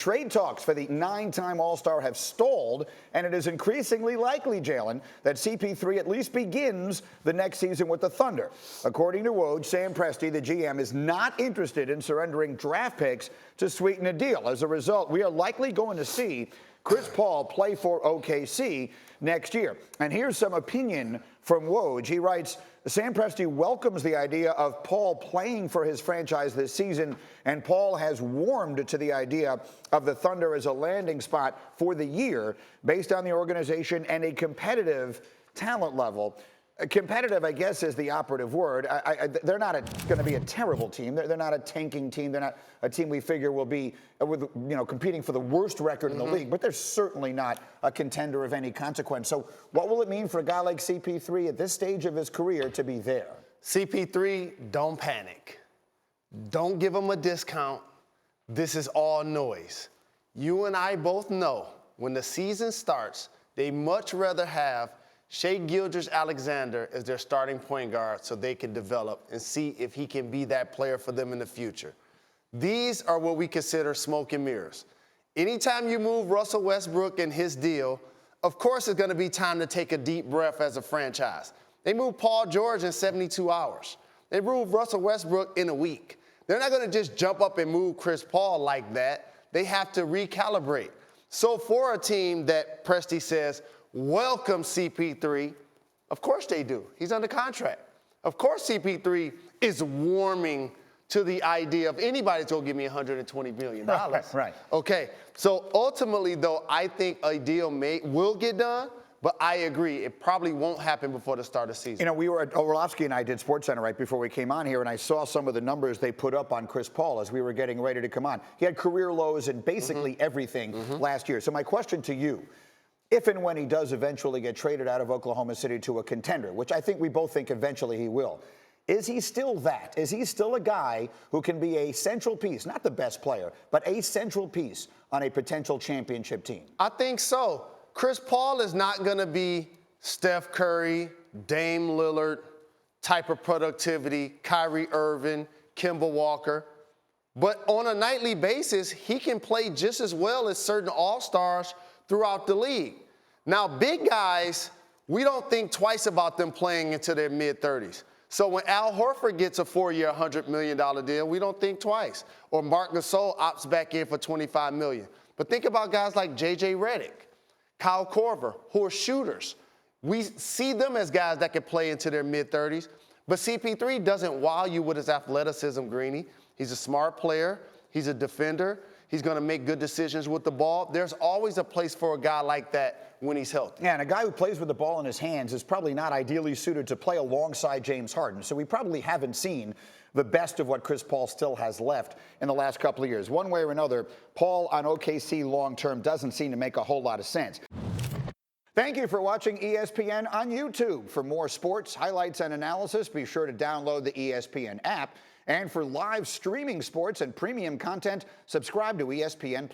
Trade talks for the 9-time All-Star have stalled, and it is increasingly likely, Jalen, that CP3 at least begins the next season with the Thunder. According to Woj, Sam Presti, the GM, is not interested in surrendering draft picks to sweeten a deal. As a result, we are likely going to see Chris Paul play for OKC next year. And here's some opinion from Woj. He writes, Sam Presti welcomes the idea of Paul playing for his franchise this season, and Paul has warmed to the idea of the Thunder as a landing spot for the year based on the organization and a competitive talent level. Competitive, I guess, is the operative word. They're not going to be a terrible team. They're not a tanking team. They're not a team we figure will be, competing for the worst record in the league. But they're certainly not a contender of any consequence. So what will it mean for a guy like CP3 at this stage of his career to be there? CP3, don't panic. Don't give him a discount. This is all noise. You and I both know when the season starts, they much rather have gilgeous-alexander as their starting point guard so they can develop and see if he can be that player for them in the future. These are what we consider smoke and mirrors. Anytime you move Russell Westbrook and his deal, of course it's going to be time to take a deep breath as a franchise. They moved Paul George in 72 hours. They moved Russell Westbrook in a week. They're not going to just jump up and move Chris Paul like that. They have to recalibrate. So for a team that Presti says, welcome CP3. Of course they do. He's under contract. Of course CP3 is warming to the idea of anybody's going to give me $120 million. Right. Okay. So ultimately, though, I think a deal will get done, but I agree. It probably won't happen before the start of the season. We were at Orlovsky and I did SportsCenter right before we came on here, and I saw some of the numbers they put up on Chris Paul as we were getting ready to come on. He had career lows in basically everything last year. So my question to you, if and when he does eventually get traded out of Oklahoma City to a contender, which I think we both think eventually he will, is he still that? Is he still a guy who can be a central piece, not the best player, but a central piece on a potential championship team? I think so. Chris Paul is not going to be Steph Curry, Dame Lillard type of productivity, Kyrie Irving, Kemba Walker. But on a nightly basis, he can play just as well as certain all-stars throughout the league. Now, big guys, we don't think twice about them playing into their mid-30s. So when Al Horford gets a 4-year, $100 million deal, we don't think twice. Or Marc Gasol opts back in for $25 million. But think about guys like J.J. Redick, Kyle Korver, who are shooters. We see them as guys that can play into their mid-30s. But CP3 doesn't wow you with his athleticism, Greeny. He's a smart player. He's a defender. He's going to make good decisions with the ball. There's always a place for a guy like that when he's healthy. Yeah, and a guy who plays with the ball in his hands is probably not ideally suited to play alongside James Harden. So we probably haven't seen the best of what Chris Paul still has left in the last couple of years. One way or another, Paul on OKC long-term doesn't seem to make a whole lot of sense. Thank you for watching ESPN on YouTube. For more sports, highlights, and analysis, be sure to download the ESPN app. And for live streaming sports and premium content, subscribe to ESPN+.